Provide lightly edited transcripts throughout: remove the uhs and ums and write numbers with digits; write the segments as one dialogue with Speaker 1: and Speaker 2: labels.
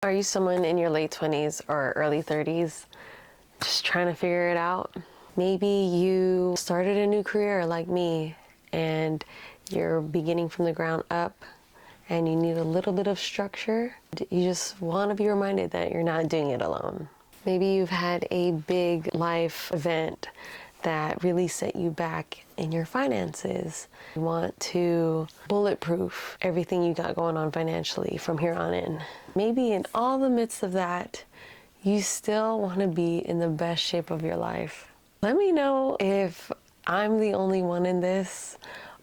Speaker 1: Are you someone in your late 20s or early 30s just trying to figure it out? Maybe you started a new career like me and you're beginning from the ground up and you need a little bit of structure. You just want to be reminded that you're not doing it alone. Maybe you've had a big life event that really set you back in your finances. You want to bulletproof everything you got going on financially from here on in. Maybe in all the midst of that, you still want to be in the best shape of your life. Let me know if I'm the only one in this,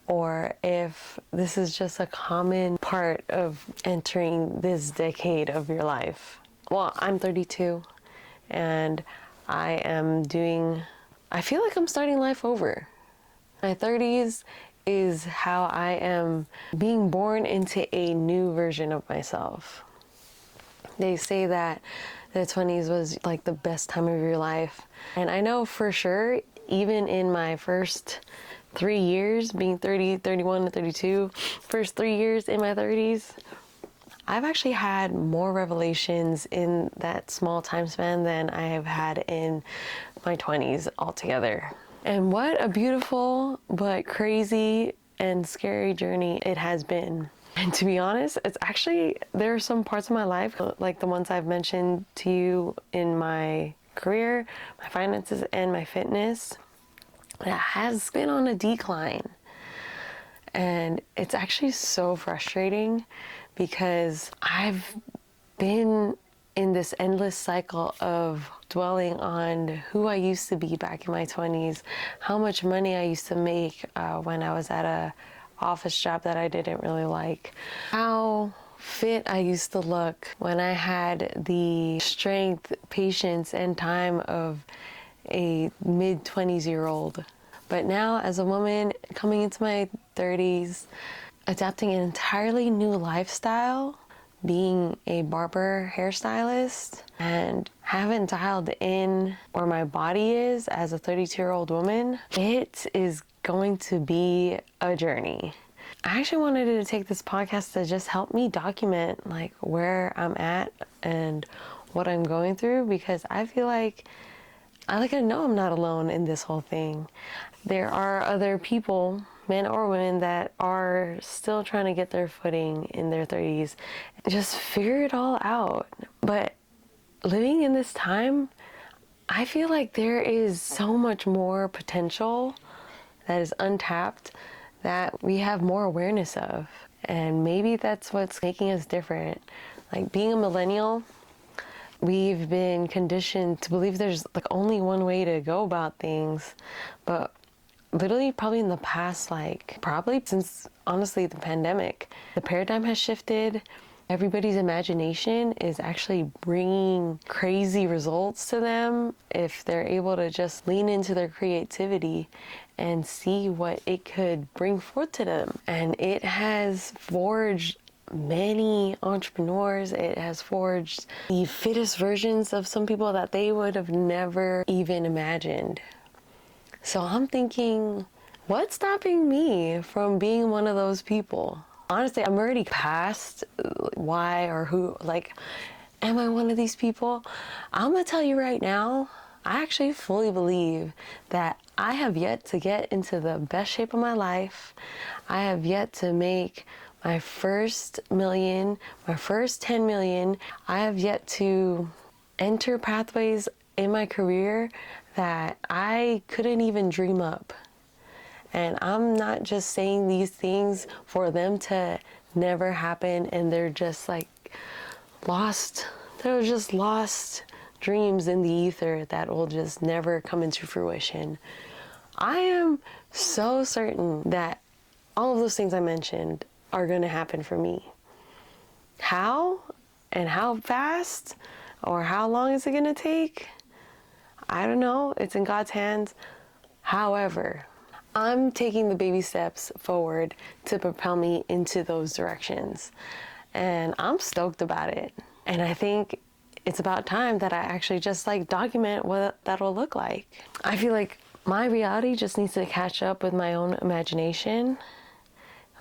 Speaker 1: or if this is just a common part of entering this decade of your life. Well, I'm 32 and I feel like I'm starting life over. My 30s is how I am being born into a new version of myself. They say that the 20s was like the best time of your life. And I know for sure, even in my first 3 years, being 30, 31 to 32, first 3 years in my 30s, I've actually had more revelations in that small time span than I have had in my 20s altogether. And what a beautiful but crazy and scary journey it has been. And to be honest, it's actually, there are some parts of my life, like the ones I've mentioned to you in my career, my finances, and my fitness, that has been on a decline. And it's actually so frustrating because I've been in this endless cycle of dwelling on who I used to be back in my 20s, how much money I used to make when I was at a office job that I didn't really like, how fit I used to look when I had the strength, patience, and time of a mid-20s-year-old. But now, as a woman coming into my 30s, adapting an entirely new lifestyle, being a barber hairstylist, and haven't dialed in where my body is as a 32-year-old woman, it is going to be a journey. I actually wanted to take this podcast to just help me document like where I'm at and what I'm going through, because I feel like I know I'm not alone in this whole thing. There are other people, men or women, that are still trying to get their footing in their 30s. Just figure it all out. But living in this time, I feel like there is so much more potential that is untapped that we have more awareness of. And maybe that's what's making us different. Like being a millennial, we've been conditioned to believe there's like only one way to go about things. But literally probably in the past, probably since honestly the pandemic, the paradigm has shifted. Everybody's imagination is actually bringing crazy results to them if they're able to just lean into their creativity and see what it could bring forth to them. And it has forged many entrepreneurs. It has forged the fittest versions of some people that they would have never even imagined. So I'm thinking, what's stopping me from being one of those people? Honestly, I'm already past why or who, am I one of these people? I'm gonna tell you right now, I actually fully believe that I have yet to get into the best shape of my life. I have yet to make my first million, my first 10 million. I have yet to enter pathways in my career that I couldn't even dream up. And I'm not just saying these things for them to never happen and they're just lost. They're just lost dreams in the ether that will just never come into fruition. I am so certain that all of those things I mentioned are going to happen for me. How and how fast or how long is it going to take? I don't know. It's in God's hands. However, I'm taking the baby steps forward to propel me into those directions. And I'm stoked about it. And I think it's about time that I actually just document what that'll look like. I feel like my reality just needs to catch up with my own imagination.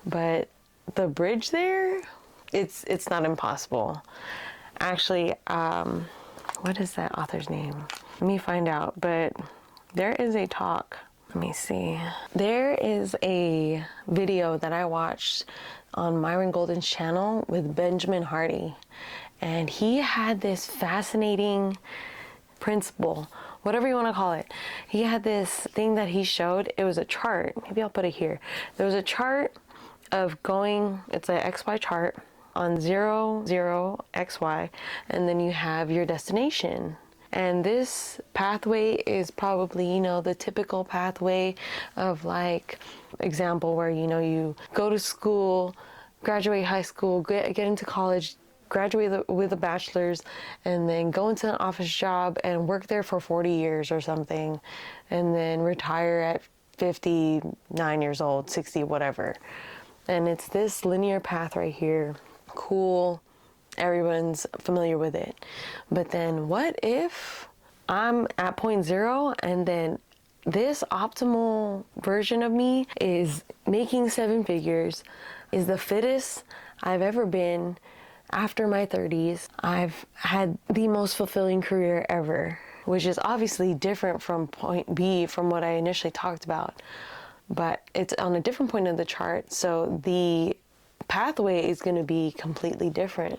Speaker 1: But the bridge there, it's not impossible. Actually, what is that author's name? Let me find out. But there is a talk. Let me see. There is a video that I watched on Myron Golden's channel with Benjamin Hardy. And he had this fascinating principle, whatever you want to call it. He had this thing that he showed. It was a chart. Maybe I'll put it here. There was a chart of going, it's an XY chart on 0, 0, XY, and then you have your destination. And this pathway is probably, you know, the typical pathway of, like, example where, you know, you go to school, graduate high school, get into college, graduate with a bachelor's, and then go into an office job and work there for 40 years or something, and then retire at 59 years old, 60, whatever. And it's this linear path right here. Cool. Everyone's familiar with it. But then what if I'm at point 0 and then this optimal version of me is making 7 figures, is the fittest I've ever been after my 30s. I've had the most fulfilling career ever, which is obviously different from point B from what I initially talked about. But it's on a different point of the chart, so the pathway is going to be completely different.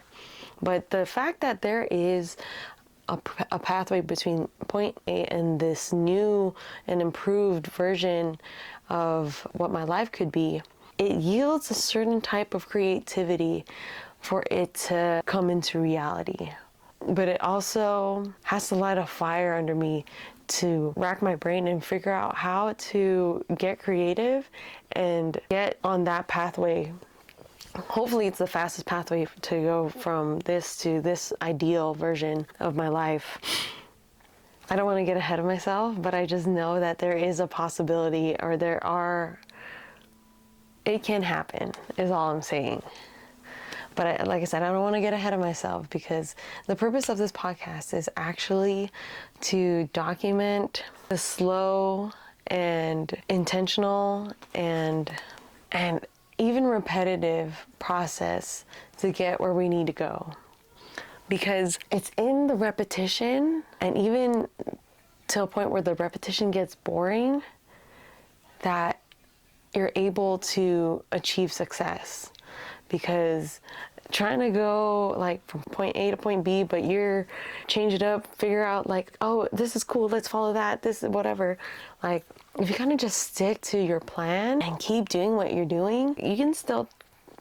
Speaker 1: But the fact that there is a pathway between point A and this new and improved version of what my life could be, it yields a certain type of creativity for it to come into reality. But it also has to light a fire under me to rack my brain and figure out how to get creative and get on that pathway. Hopefully it's the fastest pathway to go from this to this ideal version of my life. I don't want to get ahead of myself, but I just know that there is a possibility, or it can happen, is all I'm saying. But like I said, I don't want to get ahead of myself, because the purpose of this podcast is actually to document the slow and intentional and even repetitive process to get where we need to go. Because it's in the repetition, and even to a point where the repetition gets boring, that you're able to achieve success. Because trying to go like from point A to point B, but you're change it up, figure out like, oh, this is cool, let's follow that, this is whatever. Like, if you kind of just stick to your plan and keep doing what you're doing, you can still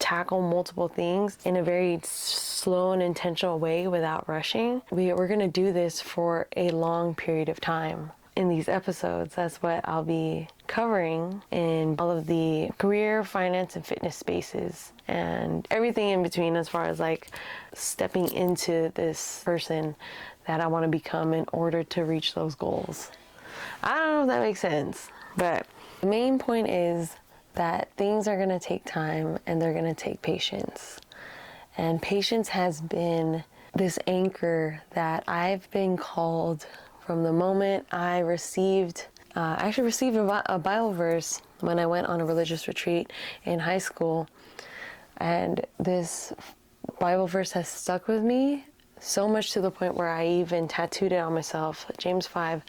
Speaker 1: tackle multiple things in a very slow and intentional way without rushing. We're going to do this for a long period of time. In these episodes, that's what I'll be covering in all of the career, finance, and fitness spaces, and everything in between, as far as like stepping into this person that I want to become in order to reach those goals. I don't know if that makes sense, but the main point is that things are going to take time and they're going to take patience. And patience has been this anchor that I've been called from the moment I received a Bible verse when I went on a religious retreat in high school. And this Bible verse has stuck with me so much, to the point where I even tattooed it on myself, James 5,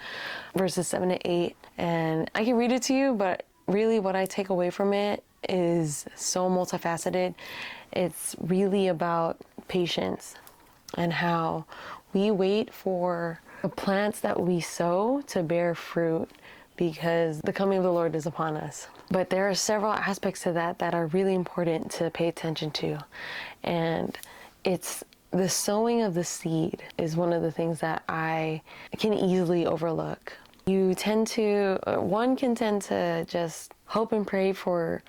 Speaker 1: verses 7 to 8. And I can read it to you, but really what I take away from it is so multifaceted. It's really about patience and how we wait for the plants that we sow to bear fruit, because the coming of the Lord is upon us. But there are several aspects to that that are really important to pay attention to. And it's the sowing of the seed is one of the things that I can easily overlook. One can tend to just hope and pray for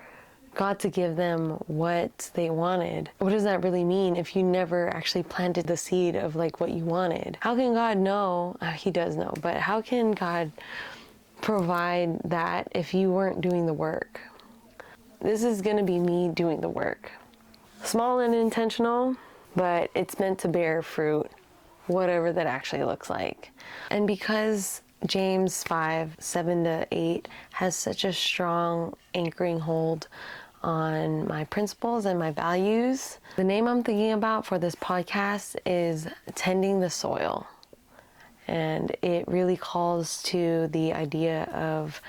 Speaker 1: God to give them what they wanted. What does that really mean if you never actually planted the seed of like what you wanted? How can God know? He does know, but how can God provide that if you weren't doing the work? This is going to be me doing the work. Small and intentional, but it's meant to bear fruit, whatever that actually looks like. And because James 5, 7 to 8 has such a strong anchoring hold on my principles and my values. The name I'm thinking about for this podcast is Tending the Soil. And it really calls to the idea of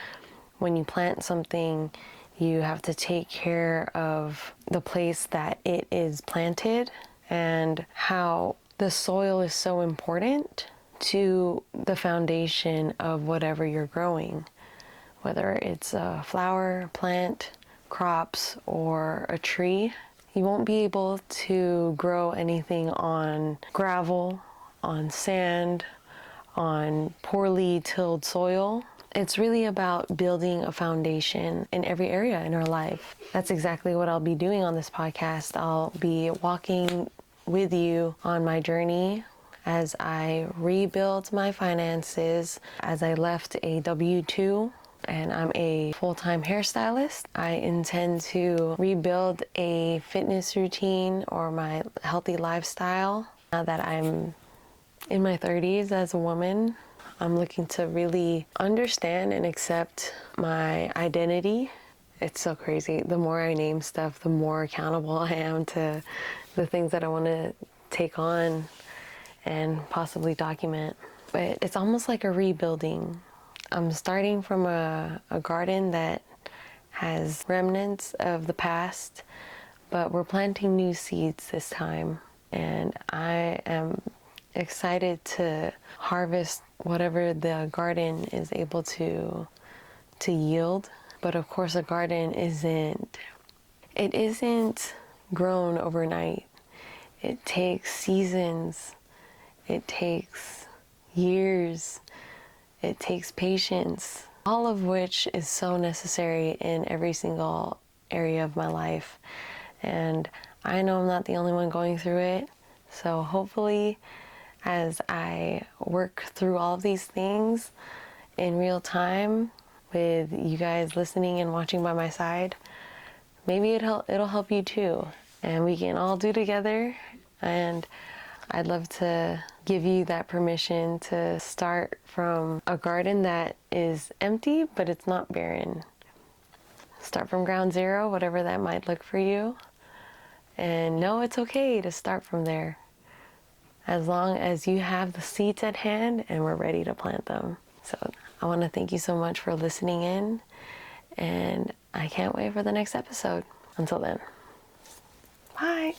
Speaker 1: when you plant something, you have to take care of the place that it is planted, and how the soil is so important to the foundation of whatever you're growing, whether it's a flower, plant, crops, or a tree. You won't be able to grow anything on gravel, on sand, on poorly tilled soil. It's really about building a foundation in every area in our life. That's exactly what I'll be doing on this podcast. I'll be walking with you on my journey as I rebuild my finances, as I left a W-2 and I'm a full-time hairstylist. I intend to rebuild a fitness routine or my healthy lifestyle now that I'm in my 30s as a woman. I'm looking to really understand and accept my identity. It's so crazy. The more I name stuff, the more accountable I am to the things that I want to take on and possibly document. But it's almost like a rebuilding. I'm starting from a garden that has remnants of the past, but we're planting new seeds this time. And I am excited to harvest whatever the garden is able to yield. But of course, a garden isn't grown overnight. It takes seasons. It takes years. It takes patience, all of which is so necessary in every single area of my life. And I know I'm not the only one going through it. So hopefully, as I work through all of these things in real time with you guys listening and watching by my side, maybe it'll help you too. And we can all do together. And I'd love to give you that permission to start from a garden that is empty, but it's not barren. Start from ground zero, whatever that might look for you. And know it's okay to start from there, as long as you have the seeds at hand and we're ready to plant them. So I want to thank you so much for listening in, and I can't wait for the next episode. Until then, bye.